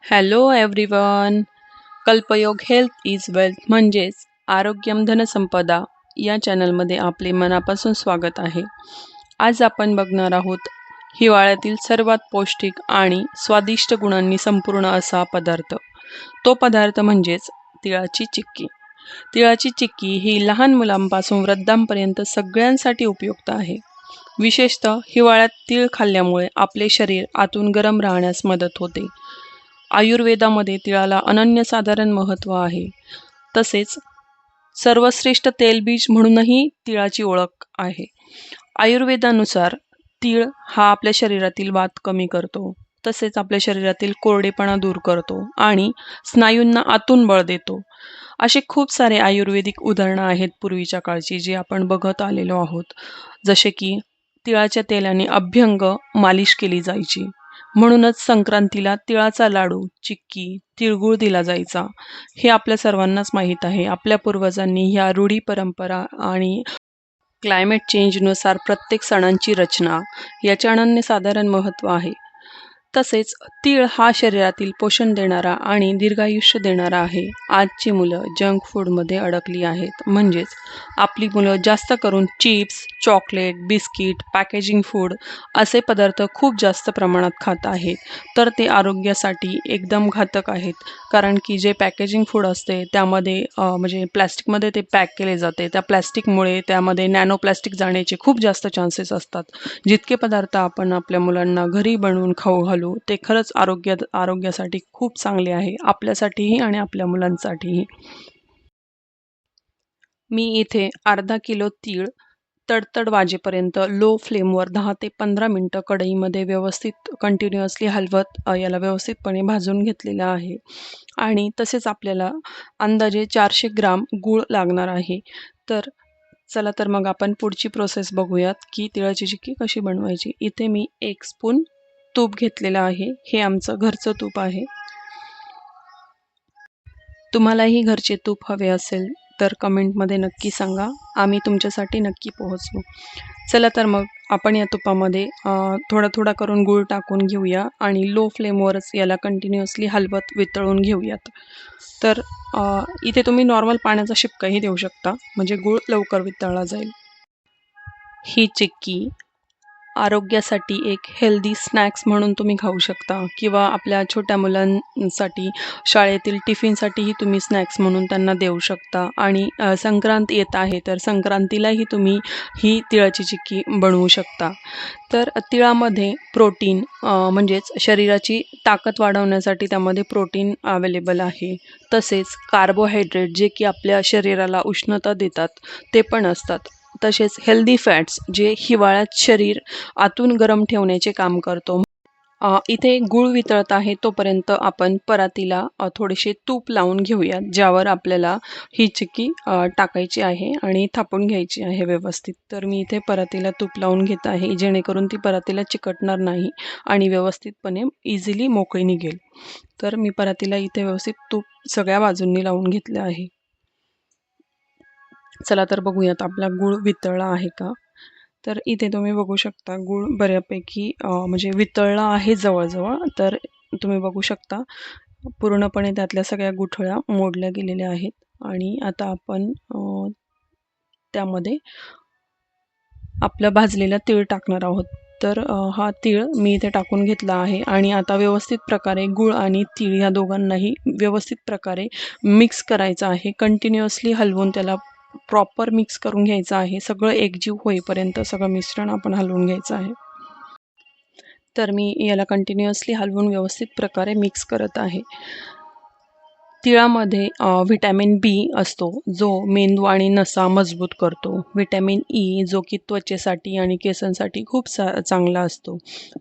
Hello everyone. Kalpyog health is wealth म्हणजेच आरोग्यम धनसंपदा या चॅनलमध्ये आपले मनापासून स्वागत आहे. आज आपण बघणार आहोत हिवाळ्यातील सर्वात पौष्टिक आणि स्वादिष्ट गुणांनी संपूर्ण असा पदार्थ. तो पदार्थ म्हणजेच तिळाची चिक्की. तिळाची चिक्की ही लहान मुलांपासून वृद्धांपर्यंत सगळ्यांसाठी उपयुक्त आहे. विशेषतः हिवाळ्यात तीळ खाल्ल्यामुळे आपले शरीर आतून गरम राहण्यास मदत होते. आयुर्वेदामध्ये तिळाला अनन्यसाधारण महत्त्व आहे. तसेच सर्वश्रेष्ठ तेलबीज म्हणूनही तिळाची ओळख आहे. आयुर्वेदानुसार तीळ हा आपल्या शरीरातील वात कमी करतो, तसेच आपल्या शरीरातील कोरडेपणा दूर करतो आणि स्नायूंना आतून बळ देतो. असे खूप सारे आयुर्वेदिक उदाहरणं आहेत पूर्वीच्या काळची, जी आपण बघत आलेलो आहोत. जसे की तिळाच्या तेलाने अभ्यंग मालिश केली जायची. म्हणूनच संक्रांतीला तिळाचा लाडू, चिक्की, तिळगुळ दिला जायचा. हे आपल्या सर्वांनाच माहीत आहे. आपल्या पूर्वजांनी ह्या रूढी परंपरा आणि क्लायमेट चेंजनुसार प्रत्येक सणांची रचना याचे अनन्यसाधारण महत्त्व आहे. तसेच तीळ हा शरीरातील पोषण देणारा आणि दीर्घायुष्य देणारा आहे. आजची मुलं जंक फूडमध्ये अडकली आहेत. म्हणजेच आपली मुलं जास्त करून chips, chocolate, biscuit, packaging food असे पदार्थ खूप जास्त प्रमाणात खात आहेत. तर ते आरोग्यासाठी एकदम घातक आहेत. कारण की जे पॅकेजिंग फूड असते त्यामध्ये म्हणजे प्लॅस्टिकमध्ये ते पॅक केले जाते. त्या प्लॅस्टिकमुळे त्यामध्ये नॅनो प्लॅस्टिक जाण्याचे खूप जास्त चान्सेस असतात. जितके पदार्थ आपण आपल्या मुलांना घरी बनवून खाऊ घालू ते खरंच आरोग्यासाठी खूप चांगले आहे, आपल्यासाठीही आणि आपल्या मुलांसाठीही. मी इथे अर्धा किलो तीळ तडतड वाजेपर्यंत लो फ्लेमवर 10 ते 15 मिनटं कढईमध्ये व्यवस्थित कंटिन्युअसली हलवत याला व्यवस्थितपणे भाजून घेतलेलं आहे. आणि तसेच आपल्याला अंदाजे 400 ग्राम गूळ लागणार आहे. तर चला तर मग आपण पुढची प्रोसेस बघूयात की तिळाची चिक्की कशी बनवायची. इथे मी 1 स्पून तूप घेतलेलं आहे. हे आमचं घरचं तूप आहे. तुम्हालाही घरचे तूप हवे असेल तर कमेंटमध्ये नक्की सांगा, आम्ही तुमच्यासाठी नक्की पोहोचवू. चला तर मग आपण या तुपामध्ये थोडा थोडा करून गूळ टाकून घेऊया आणि लो फ्लेमवरच याला कंटिन्युअसली हलवत वितळून घेऊयात. तर इथे तुम्ही नॉर्मल पाण्याचा शिपकाही देऊ शकता, म्हणजे गूळ लवकर वितळला जाईल. ही चिक्की आरोग्यासाठी एक हेल्दी स्नॅक्स म्हणून तुम्ही खाऊ शकता किंवा आपल्या छोट्या मुलांसाठी शाळेतील टिफिनसाठीही तुम्ही स्नॅक्स म्हणून त्यांना देऊ शकता. आणि संक्रांत येत आहे तर संक्रांतीलाही तुम्ही ही तिळाची चिक्की बनवू शकता. तर तिळामध्ये प्रोटीन म्हणजेच शरीराची ताकद वाढवण्यासाठी त्यामध्ये प्रोटीन अवेलेबल आहे. तसेच कार्बोहायड्रेट जे की आपल्या शरीराला उष्णता देतात ते पण असतात. तसेच हेल्दी फॅट्स जे हिवाळ्यात शरीर आतून गरम ठेवण्याचे काम करतो. इथे गूळ वितळत आहे तोपर्यंत आपण परातीला थोडेसे तूप लावून घेऊयात, ज्यावर आपल्याला ही चिक्की टाकायची आहे आणि थापून घ्यायची आहे व्यवस्थित. तर मी इथे परातीला तूप लावून घेत आहे, जेणेकरून ती परातीला चिकटणार नाही आणि व्यवस्थितपणे इझिली मोकळी निघेल. तर मी परातीला इथे व्यवस्थित तूप सगळ्या बाजूंनी लावून घेतलं आहे. चला तर बघूयात आपला गूळ वितळला आहे का. तर इथे तुम्ही बघू शकता गूळ बऱ्यापैकी म्हणजे वितळला आहे जवळजवळ. तर तुम्ही बघू शकता पूर्णपणे त्यातल्या सगळ्या गुठळ्या मोडल्या गेलेल्या आहेत. आणि आता आपण त्यामध्ये आपलं भाजलेला तीळ टाकणार आहोत. तर हा तीळ मी इथे टाकून घेतला आहे आणि आता व्यवस्थित प्रकारे गूळ आणि तीळ या दोघांनाही व्यवस्थित प्रकारे मिक्स करायचं आहे. कंटिन्युअसली हलवून त्याला प्रॉपर मिक्स करून घ्यायचं आहे. सगळं एकजीव होईपर्यंत सगळं मिश्रण आपण हलवून घ्यायचं आहे. तर मी याला कंटिन्युअसली हलवून व्यवस्थित प्रकारे मिक्स करत आहे. तिळामध्ये व्हिटॅमिन बी असतो, जो मेंदू आणि नसा मजबूत करतो. व्हिटॅमिन ई जो की त्वचेसाठी आणि केसांसाठी खूप चांगला असतो.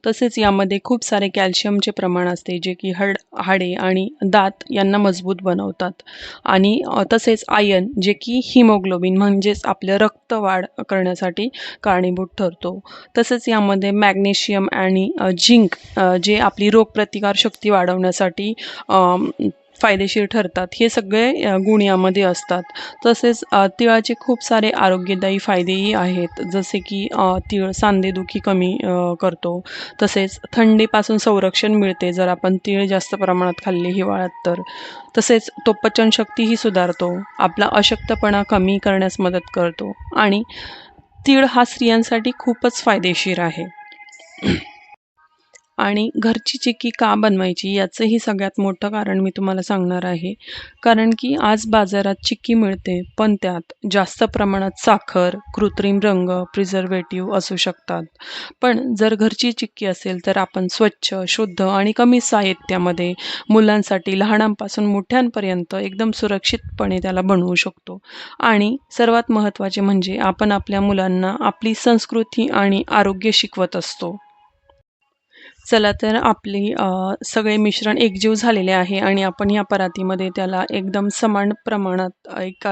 तसेच यामध्ये खूप सारे कॅल्शियमचे प्रमाण असते, जे की हाडे आणि दात यांना मजबूत बनवतात. आणि तसेच आयर्न जे की हिमोग्लोबिन म्हणजेच आपलं रक्त वाढ करण्यासाठी कारणीभूत ठरतो. तसेच यामध्ये मॅग्नेशियम आणि झिंक जे आपली रोगप्रतिकारशक्ती वाढवण्यासाठी फायदेशीर ठरतात. हे सगळे गुण यामध्ये असतात. तसेच तिळाचे खूप सारे आरोग्यदायी फायदेही आहेत. जसे की तीळ सांधेदुखी कमी करतो. तसेच थंडीपासून संरक्षण मिळते जर आपण तीळ जास्त प्रमाणात खाल्ले हिवाळ्यात तर. तसेच तो पचनशक्तीही सुधारतो. आपला अशक्तपणा कमी करण्यास मदत करतो आणि तीळ हा स्त्रियांसाठी खूपच फायदेशीर आहे. आणि घरची चिक्की का बनवायची याचंही सगळ्यात मोठं कारण मी तुम्हाला सांगणार आहे. कारण की आज बाजारात चिक्की मिळते, पण त्यात जास्त प्रमाणात साखर, कृत्रिम रंग, प्रिझर्व्हेटिव्ह असू शकतात. पण जर घरची चिक्की असेल तर आपण स्वच्छ, शुद्ध आणि कमी साहित्यामध्ये मुलांसाठी लहानांपासून मोठ्यांपर्यंत एकदम सुरक्षितपणे त्याला बनवू शकतो. आणि सर्वात महत्त्वाचे म्हणजे आपण आपल्या मुलांना आपली संस्कृती आणि आरोग्य शिकवत असतो. चला तर आपली सगळे मिश्रण एकजीव झालेले आहे आणि आपण या परातीमध्ये त्याला एकदम समान प्रमाणात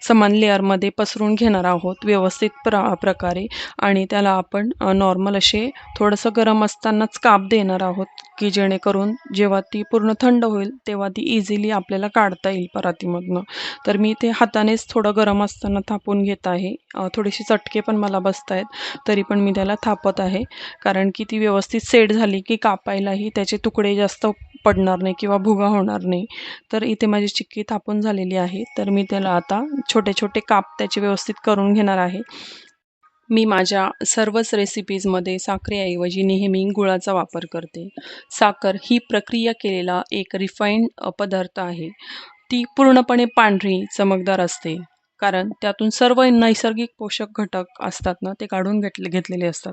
समान लेअरमध्ये पसरून घेणार आहोत व्यवस्थित प्रकारे आणि त्याला आपण नॉर्मल असे थोडंसं गरम असतानाच काप देणार आहोत की जेणेकरून जेव्हा ती पूर्ण थंड होईल तेव्हा ती इझिली आपल्याला काढता येईल परातीमधनं. तर मी ते हातानेच थोडं गरम असताना थापून घेत आहे. थोडेसे चटके पण मला बसत आहेत, तरी पण मी त्याला थापत आहे. कारण की ती व्यवस्थित सेट झाली की कापायलाही त्याचे तुकडे जास्त पडणार नाही किंवा भुगा होणार नाही. तर इथे माझी चिक्की थापून झालेली आहे. तर मी त्याला आता छोटे छोटे काप त्याचे व्यवस्थित करून घेणार आहे. मी माझ्या सर्वच रेसिपीजमध्ये साखरेऐवजी नेहमी गुळाचा वापर करते. साखर ही प्रक्रिया केलेला एक रिफाईंड पदार्थ आहे. ती पूर्णपणे पांढरी चमकदार असते. कारण त्यातून सर्व नैसर्गिक पोषक घटक असतात ना, ते काढून घेतलेले असतात.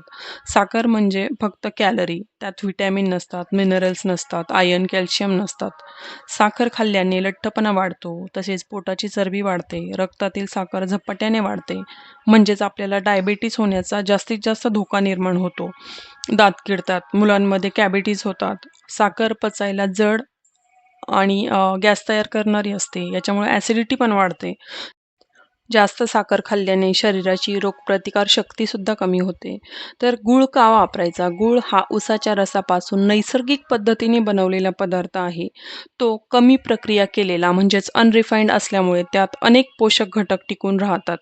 साखर म्हणजे फक्त कॅलरी, त्यात व्हिटॅमिन नसतात, मिनरल्स नसतात, आयर्न, कॅल्शियम नसतात. साखर खाल्ल्याने लठ्ठपणा वाढतो, तसेच पोटाची चरबी वाढते, रक्तातील साखर झपाट्याने वाढते, म्हणजेच आपल्याला डायबिटीज होण्याचा जास्तीत जास्त धोका निर्माण होतो. दात किडतात, मुलांमध्ये कॅव्हिटीज होतात. साखर पचायला जड आणि गॅस तयार करणारी असते. याच्यामुळे ॲसिडिटी पण वाढते. जास्त साखर खाल्ल्याने शरीराची रोगप्रतिकार शक्तीसुद्धा कमी होते. तर गूळ का वापरायचा? गूळ हा उसाच्या रसापासून नैसर्गिक पद्धतीने बनवलेला पदार्थ आहे. तो कमी प्रक्रिया केलेला म्हणजेच अनरिफाइंड असल्यामुळे त्यात अनेक पोषक घटक टिकून राहतात.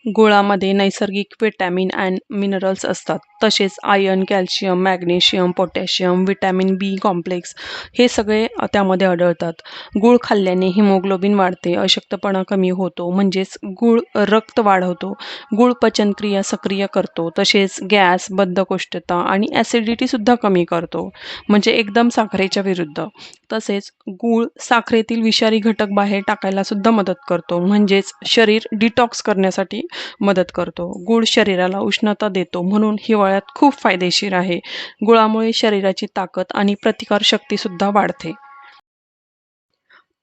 गुळामध्ये नैसर्गिक व्हिटॅमिन अँड मिनरल्स असतात. तसेच iron, calcium, magnesium, potassium, vitamin B complex हे सगळे त्यामध्ये आढळतात. गूळ खाल्ल्याने हिमोग्लोबिन वाढते, अशक्तपणा कमी होतो, म्हणजेच गूळ रक्त वाढवतो. गूळ पचनक्रिया सक्रिय करतो. तसेच गॅस, बद्धकोष्ठता आणि ॲसिडिटीसुद्धा कमी करतो, म्हणजे एकदम साखरेच्या विरुद्ध. तसेच गूळ साखरेतील विषारी घटक बाहेर टाकायला सुद्धा मदत करतो, म्हणजेच शरीर डिटॉक्स करण्यासाठी मदत करतो. गूळ शरीराला उष्णता देतो, म्हणून हिवाळ्यात खूप फायदेशीर आहे. गुळामुळे शरीराची ताकद आणि प्रतिकारशक्तीसुद्धा वाढते.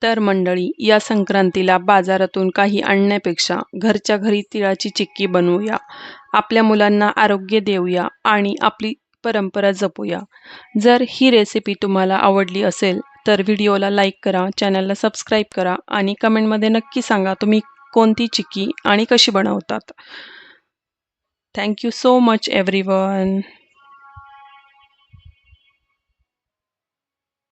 तर मंडळी, या संक्रांतीला बाजारातून काही आणण्यापेक्षा घरच्या घरी तिळाची चिक्की बनवूया. आपल्या मुलांना आरोग्य देऊया आणि आपली परंपरा जपूया. जर ही रेसिपी तुम्हाला आवडली असेल तर व्हिडिओला लाईक करा, चॅनलला सबस्क्राईब करा आणि कमेंटमध्ये नक्की सांगा तुम्ही कोणती चिक्की आणि कशी बनवतात. Thank you so much everyone.